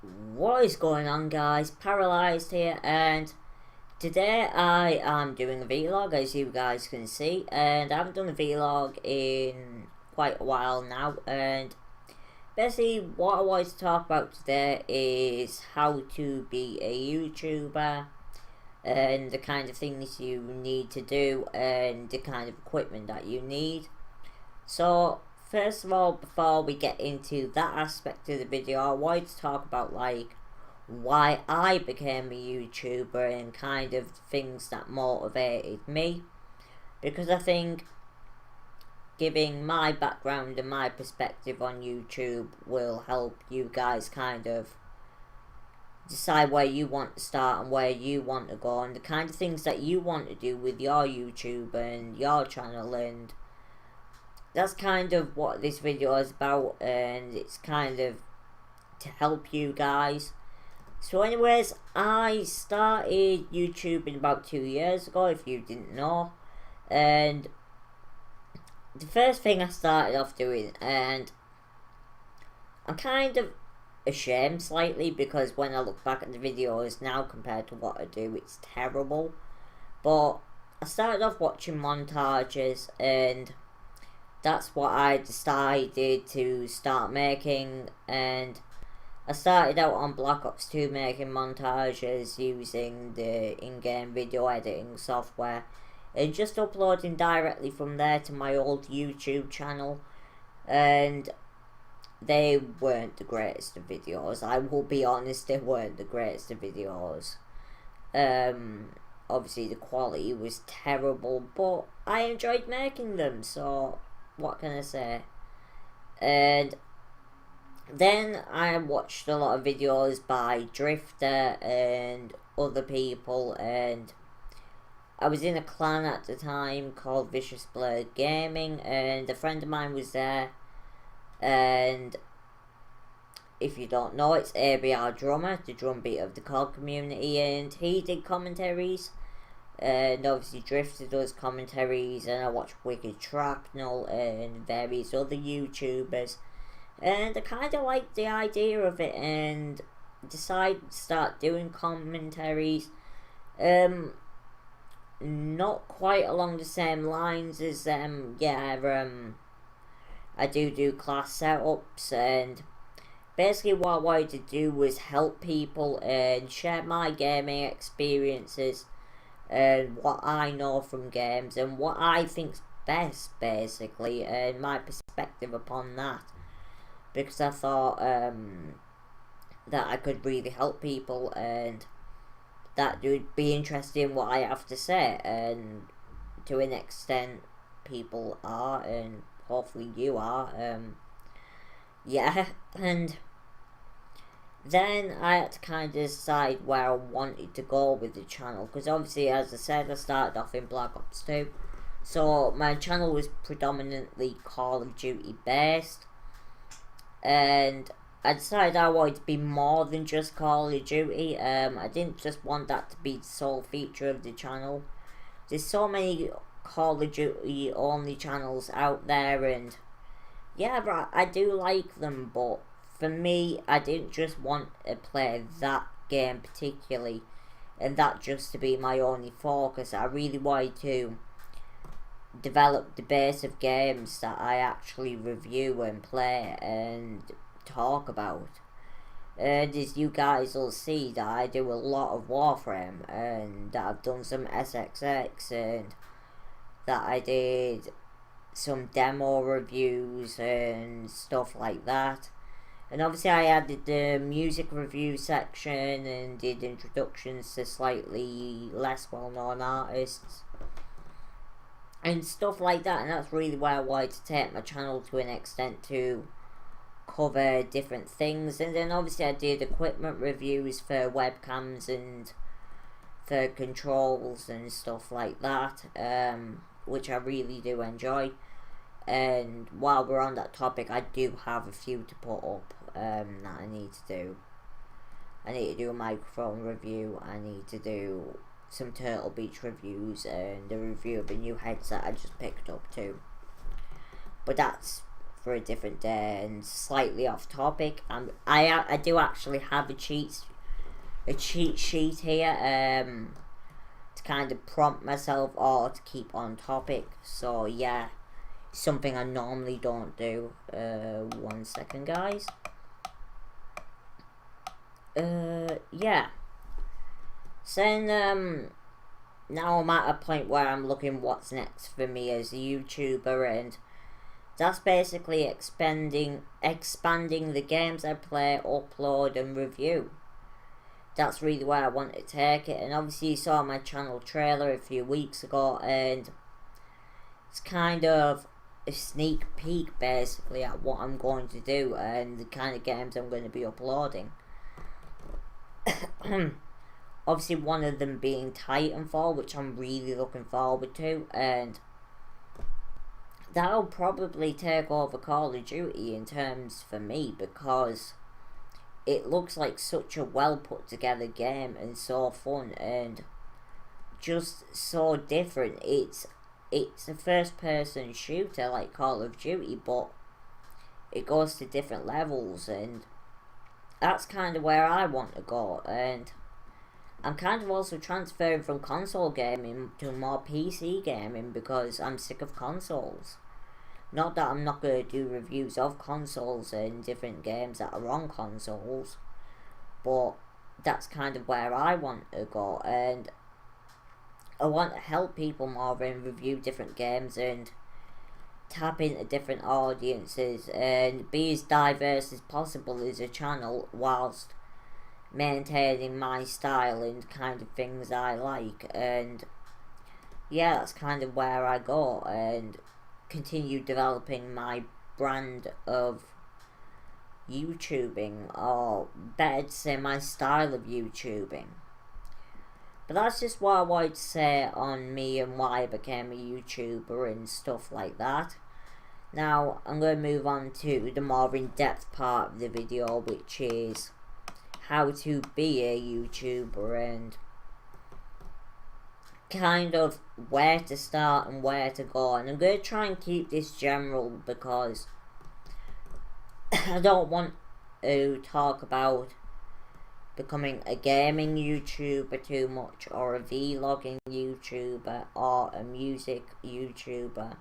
What is going on, guys? Paralyzed here, and today I am doing a vlog, as you guys can see, and I haven't done a vlog in quite a while now. And basically what I wanted to talk about today is how to be a YouTuber and the kind of things you need to do and the kind of equipment that you need. So first of all, before we get into that aspect of the video, I wanted to talk about why I became a YouTuber and kind of things that motivated me, because I think giving my background and my perspective on YouTube will help you guys kind of decide where you want to start and where you want to go and the kind of things that you want to do with your YouTube and your channel. And that's kind of what this video is about, and it's kind of to help you guys. So anyways, I started YouTubing about 2 years ago, if you didn't know. And the first thing I started off doing, and I'm kind of ashamed slightly because when I look back at the videos now compared to what I do, it's terrible. But I started off watching montages, and that's what I decided to start making. And I started out on Black Ops 2 making montages using the in-game video editing software and just uploading directly from there to my old YouTube channel. And they weren't the greatest of videos, I will be honest, they weren't the greatest of videos. Obviously the quality was terrible, but I enjoyed making them, so what can I say? And then I watched a lot of videos by Drifter and other people, and I was in a clan at the time called Vicious Blade Gaming, and a friend of mine was there. And if you don't know, it's ABR Drummer, the drum beat of the COD community, and he did commentaries. And obviously Drifter does commentaries, and I watch Wicked Shrapnel and various other YouTubers, and I kind of liked the idea of it and decided to start doing commentaries. Not quite along the same lines as I do class setups, and basically what I wanted to do was help people and share my gaming experiences and what I know from games and what I think's best, basically, and my perspective upon that, because I thought that I could really help people and that they would be interested in what I have to say, and to an extent people are, and hopefully you are. And then I had to kind of decide where I wanted to go with the channel, because obviously, as I said, I started off in Black Ops 2, so my channel was predominantly Call of Duty based, and I decided I wanted to be more than just Call of Duty. I didn't just want that to be the sole feature of the channel. There's so many Call of Duty only channels out there, and yeah, but I do like them, but for me, I didn't just want to play that game particularly and that just to be my only focus. I really wanted to develop the base of games that I actually review and play and talk about. And as you guys will see, that I do a lot of Warframe, and that I've done some SXX, and that I did some demo reviews and stuff like that. And obviously I added the music review section and did introductions to slightly less well-known artists and stuff like that. And that's really where I wanted to take my channel to an extent, to cover different things. And then obviously I did equipment reviews for webcams and for controls and stuff like that, which I really do enjoy. And while we're on that topic, I do have a few to put up that I need to do. I need to do a microphone review, I need to do some Turtle Beach reviews, and a review of a new headset I just picked up too. But that's for a different day. And slightly off topic, I do actually have a cheat sheet here to kind of prompt myself or to keep on topic. So yeah, something I normally don't do. 1 second, guys. Yeah. So then, now I'm at a point where I'm looking what's next for me as a YouTuber, and that's basically expanding the games I play, upload and review. That's really where I want to take it. And obviously you saw my channel trailer a few weeks ago, and it's kind of a sneak peek basically at what I'm going to do and the kind of games I'm going to be uploading. Obviously one of them being Titanfall, which I'm really looking forward to, and that'll probably take over Call of Duty in terms for me, because it looks like such a well put together game and so fun and just so different. It's a first person shooter like Call of Duty, but it goes to different levels, and that's kind of where I want to go. And I'm kind of also transferring from console gaming to more PC gaming because I'm sick of consoles. Not that I'm not going to do reviews of consoles and different games that are on consoles, but that's kind of where I want to go, and I want to help people more and review different games and tap into different audiences and be as diverse as possible as a channel whilst maintaining my style and kind of things I like. And yeah, that's kind of where I go and continue developing my brand of YouTubing, or better to say my style of YouTubing. But that's just what I wanted to say on me and why I became a YouTuber and stuff like that. Now I'm going to move on to the more in-depth part of the video, which is how to be a YouTuber and kind of where to start and where to go. And I'm going to try and keep this general because I don't want to talk about becoming a gaming YouTuber too much, or a vlogging YouTuber, or a music YouTuber,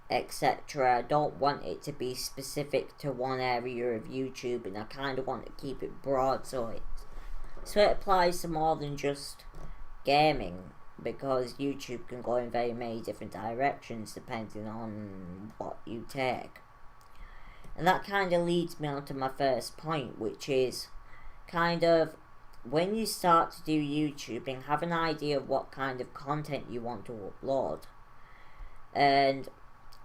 etc. I don't want it to be specific to one area of YouTube, and I kind of want to keep it broad so it applies to more than just gaming, because YouTube can go in very many different directions depending on what you take. And that kind of leads me on to my first point, which is kind of when you start to do YouTubing, have an idea of what kind of content you want to upload, and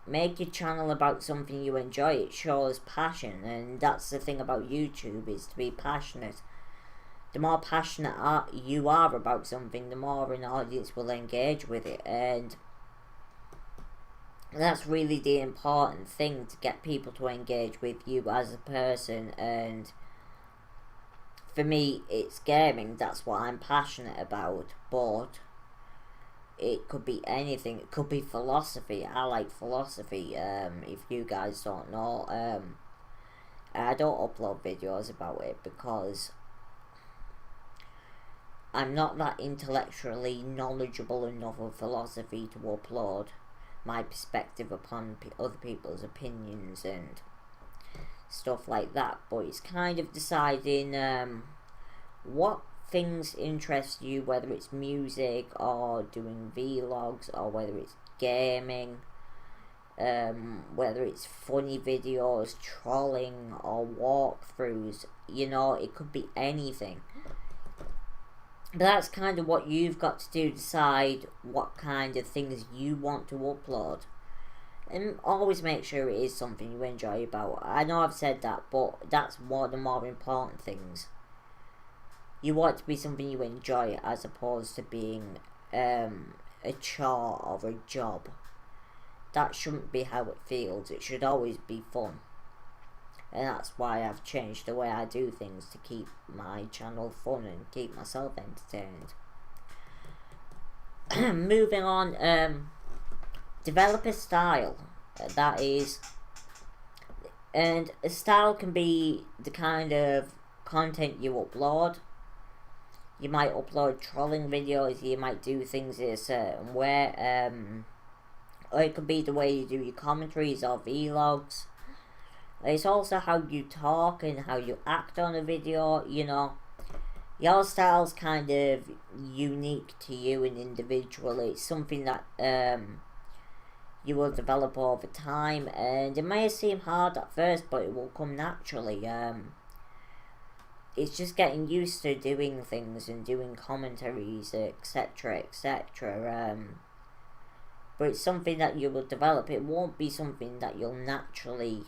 make your channel about something you enjoy. It shows passion, and that's the thing about YouTube, is to be passionate. The more passionate you are about something, the more an audience will engage with it, and that's really the important thing, to get people to engage with you as a person. And for me, it's gaming, that's what I'm passionate about, but it could be anything. It could be philosophy. I like philosophy, if you guys don't know. I don't upload videos about it because I'm not that intellectually knowledgeable enough of philosophy to upload my perspective upon other people's opinions and stuff like that. But it's kind of deciding what things interest you, whether it's music or doing vlogs, or whether it's gaming, whether it's funny videos, trolling, or walkthroughs. You know, it could be anything. But that's kind of what you've got to do, decide what kind of things you want to upload. And always make sure it is something you enjoy about. I know I've said that, but that's one of the more important things. You want it to be something you enjoy, as opposed to being a chore or a job. That shouldn't be how it feels. It should always be fun. And that's why I've changed the way I do things, to keep my channel fun and keep myself entertained. Moving on, develop a style. That is And a style can be the kind of content you upload. You might upload trolling videos, you might do things in a certain way, or it could be the way you do your commentaries or vlogs. It's also how you talk and how you act on a video, you know. Your style's kind of unique to you and individual. It's something that you will develop over time, and it may seem hard at first, but it will come naturally. It's just getting used to doing things and doing commentaries, etc., etc. But it's something that you will develop. It won't be something that you'll naturally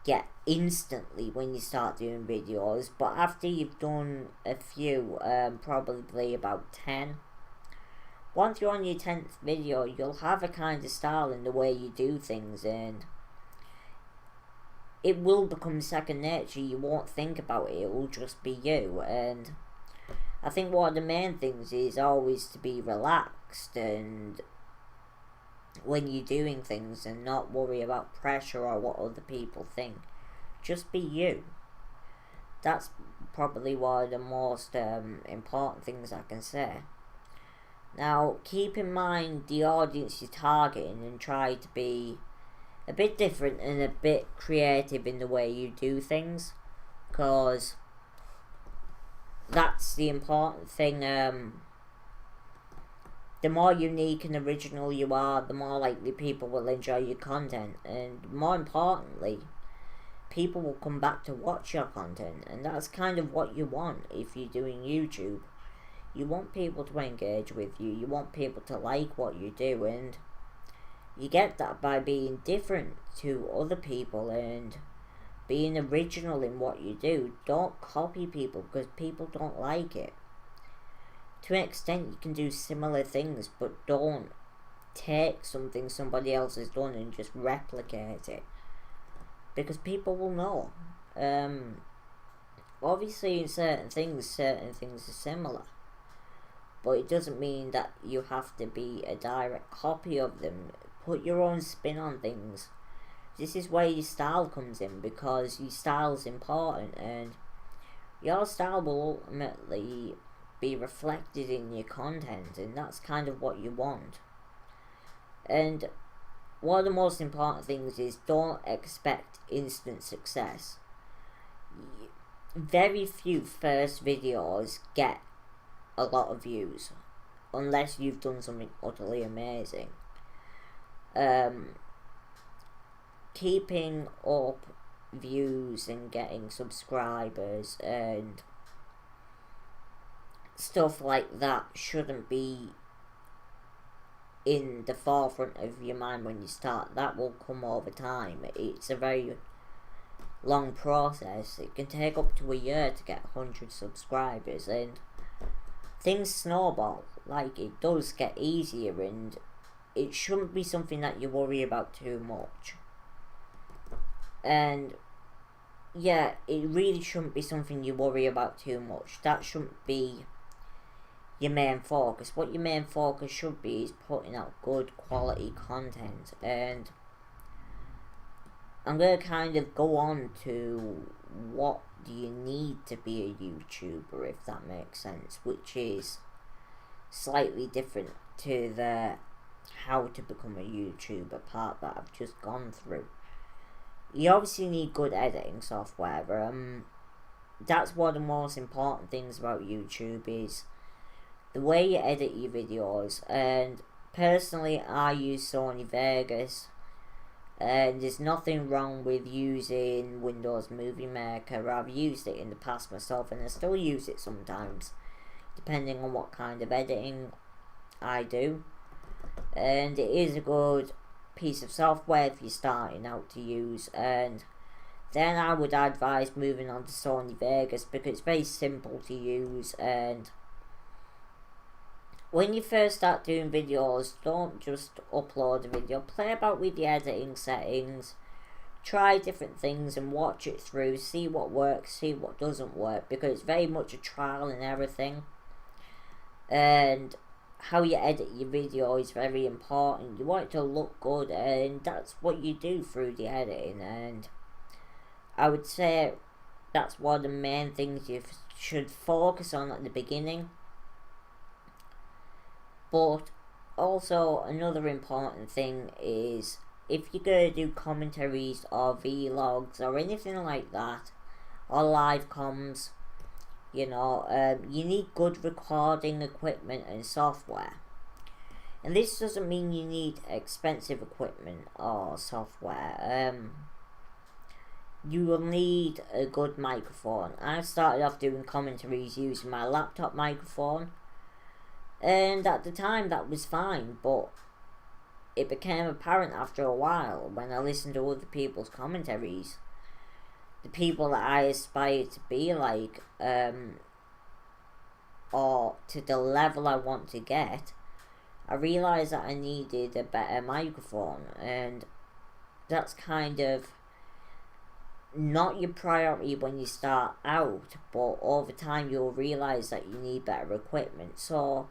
get instantly when you start doing videos, but after you've done a few, probably about 10, once you're on your 10th video, you'll have a kind of style in the way you do things, and it will become second nature. You won't think about it, it will just be you. And I think one of the main things is always to be relaxed and when you're doing things, and not worry about pressure or what other people think. Just be you. That's probably one of the most important things I can say. Now, keep in mind the audience you're targeting and try to be a bit different and a bit creative in the way you do things, because that's the important thing. The more unique and original you are, the more likely people will enjoy your content, and more importantly, people will come back to watch your content. And that's kind of what you want if you're doing YouTube. You want people to engage with you, you want people to like what you do, and you get that by being different to other people and being original in what you do. Don't copy people, because people don't like it. To an extent, you can do similar things, but don't take something somebody else has done and just replicate it, because people will know. Obviously in certain things are similar, but it doesn't mean that you have to be a direct copy of them. Put your own spin on things. This is where your style comes in, because your style is important, and your style will ultimately be reflected in your content, and that's kind of what you want. And one of the most important things is don't expect instant success. Very few first videos get a lot of views unless you've done something utterly amazing. Keeping up views and getting subscribers and stuff like that shouldn't be in the forefront of your mind when you start. That will come over time. It's a very long process. It can take up to a year to get 100 subscribers, and things snowball. Like, it does get easier, and it shouldn't be something that you worry about too much. And yeah, it really shouldn't be something you worry about too much. That shouldn't be your main focus. What your main focus should be is putting out good quality content. And I'm going to kind of go on to what do you need to be a YouTuber, if that makes sense, which is slightly different to the how to become a YouTuber part that I've just gone through. You obviously need good editing software. That's one of the most important things about YouTube, is the way you edit your videos. And personally, I use Sony Vegas, and there's nothing wrong with using Windows Movie Maker. I've used it in the past myself, and I still use it sometimes, depending on what kind of editing I do. And it is a good piece of software if you're starting out to use. And then I would advise moving on to Sony Vegas, because it's very simple to use. And when you first start doing videos, don't just upload a video. Play about with the editing settings, try different things and watch it through, see what works, see what doesn't work, because it's very much a trial and error thing. And how you edit your video is very important. You want it to look good, and that's what you do through the editing. And I would say that's one of the main things you should focus on at the beginning. But also another important thing is, if you're going to do commentaries or vlogs or anything like that, or live comms, you need good recording equipment and software. And this doesn't mean you need expensive equipment or software. You will need a good microphone. I started off doing commentaries using my laptop microphone, and at the time that was fine, but it became apparent after a while when I listened to other people's commentaries, the people that I aspire to be like, or to the level I want to get, I realised that I needed a better microphone, and that's kind of not your priority when you start out, but over time you'll realise that you need better equipment. So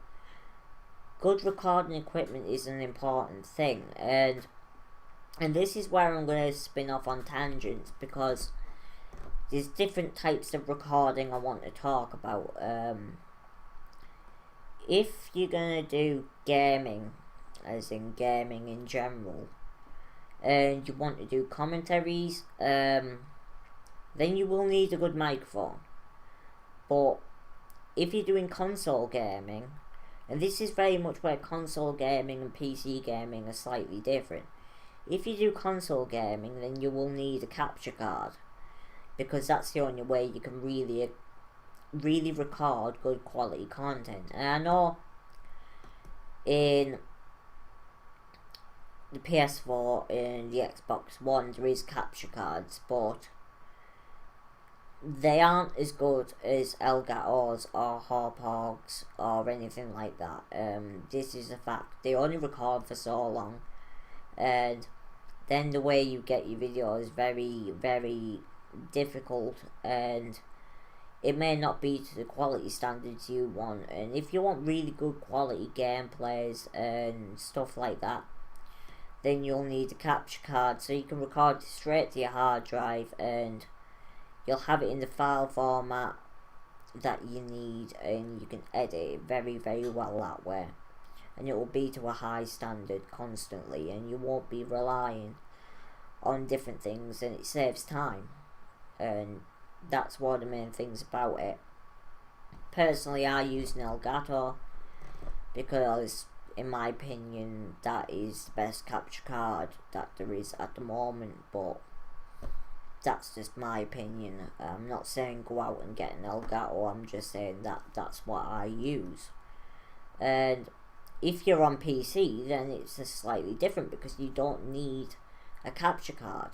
good recording equipment is an important thing, and this is where I'm going to spin off on tangents, because there's different types of recording I want to talk about. If you're going to do gaming, as in gaming in general, and you want to do commentaries, then you will need a good microphone. But if you're doing console gaming, and this is very much where console gaming and PC gaming are slightly different. If you do console gaming, then you will need a capture card, because that's the only way you can really record good quality content. And I know in the PS4 and the Xbox One there is capture cards, but they aren't as good as Elgato's or Hauppauge's or anything like that. This is a fact. They only record for so long, and then the way you get your video is very, very difficult, and it may not be to the quality standards you want. And if you want really good quality gameplays and stuff like that, then you'll need a capture card so you can record it straight to your hard drive, and you'll have it in the file format that you need, and you can edit it very, very well that way. And it will be to a high standard constantly, and you won't be relying on different things, and it saves time. And that's one of the main things about it. Personally, I use an Elgato because, in my opinion, that is the best capture card that there is at the moment, but that's just my opinion. I'm not saying go out and get an Elgato, I'm just saying that that's what I use. And if you're on PC, then it's just slightly different, because you don't need a capture card.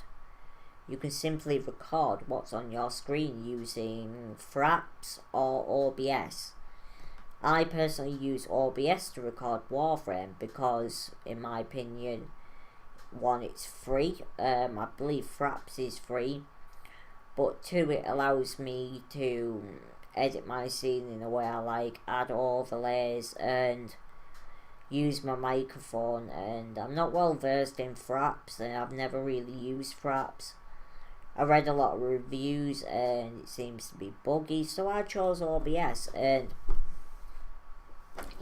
You can simply record what's on your screen using Fraps or OBS. I personally use OBS to record Warframe because, in my opinion, one, it's free. I believe Fraps is free, but two, it allows me to edit my scene in a way I like, add overlays, and use my microphone. And I'm not well versed in Fraps, and I've never really used Fraps. I read a lot of reviews and it seems to be buggy, so I chose OBS. And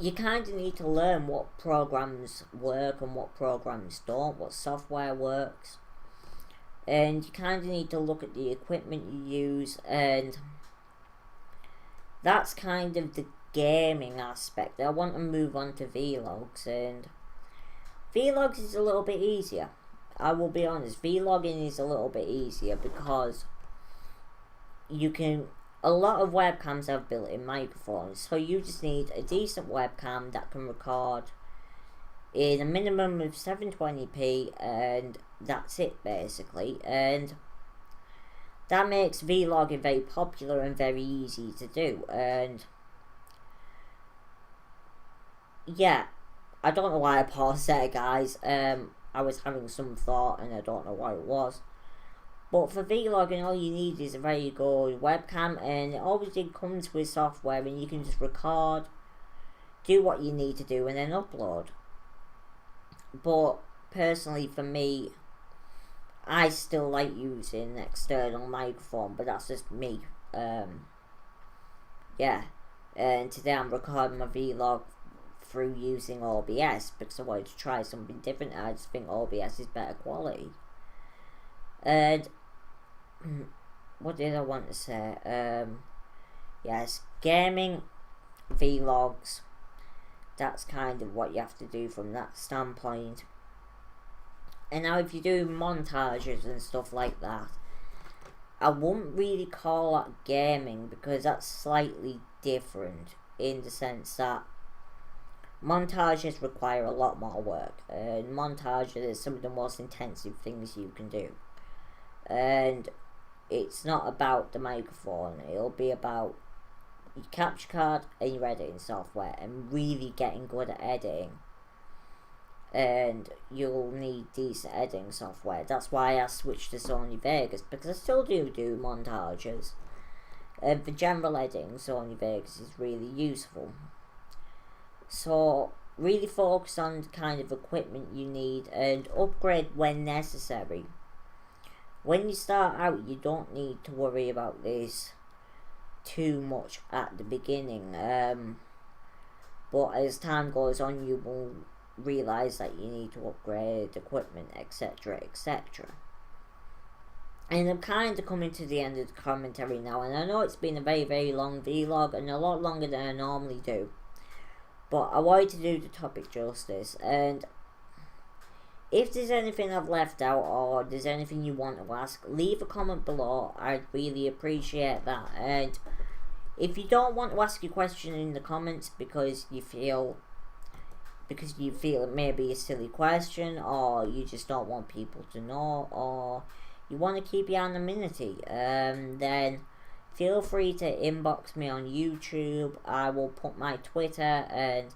you kind of need to learn what programs work and what programs don't, what software works, and you kind of need to look at the equipment you use. And that's kind of the gaming aspect. I want to move on to vlogs, and vlogs is a little bit easier. I will be honest, vlogging is a little bit easier because you can, a lot of webcams have built-in microphones, so you just need a decent webcam that can record in a minimum of 720p, and that's it basically. And that makes vlogging very popular and very easy to do. And yeah, I don't know why I paused there, guys. I was having some thought and I don't know what it was. But for vlogging, all you need is a very good webcam, and it always comes with software, and you can just record, do what you need to do, and then upload. But personally, for me, I still like using an external microphone, but that's just me. Yeah, and today I'm recording my vlog through using OBS because I wanted to try something different. I just think OBS is better quality. And what did I want to say? Yes, gaming vlogs. That's kind of what you have to do from that standpoint. And now if you do montages and stuff like that, I wouldn't really call that gaming because that's slightly different in the sense that montages require a lot more work, and montages is some of the most intensive things you can do. And it's not about the microphone, it'll be about your capture card and your editing software and really getting good at editing. And you'll need decent editing software. That's why I switched to Sony Vegas, because I still do montages. And for general editing, Sony Vegas is really useful. So really focus on the kind of equipment you need and upgrade when necessary. When you start out, you don't need to worry about this too much at the beginning. But as time goes on, you will realize that you need to upgrade equipment, etc, etc. And I'm kind of coming to the end of the commentary now, and I know it's been a very long vlog and a lot longer than I normally do, but I wanted to do the topic justice. And if there's anything I've left out or there's anything you want to ask, leave a comment below. I'd really appreciate that. And if you don't want to ask your question in the comments because you feel it may be a silly question, or you just don't want people to know, or you want to keep your anonymity, then feel free to inbox me on YouTube. I will put my Twitter and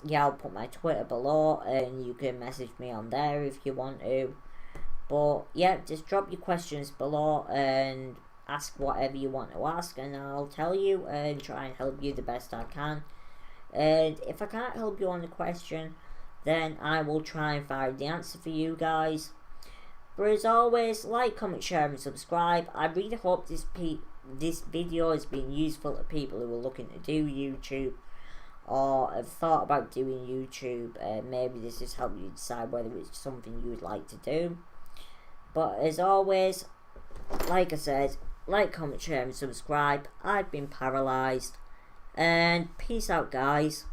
yeah, I'll put my Twitter below, and you can message me on there if you want to. But yeah, just drop your questions below and ask whatever you want to ask, and I'll tell you and try and help you the best I can. And if I can't help you on the question, then I will try and find the answer for you guys. But as always, like, comment, share and subscribe. I really hope this video has been useful to people who are looking to do YouTube or have thought about doing YouTube. Maybe this has helped you decide whether it's something you would like to do. But as always, like I said, like, comment, share and subscribe. I've been Paralysed. And peace out, guys.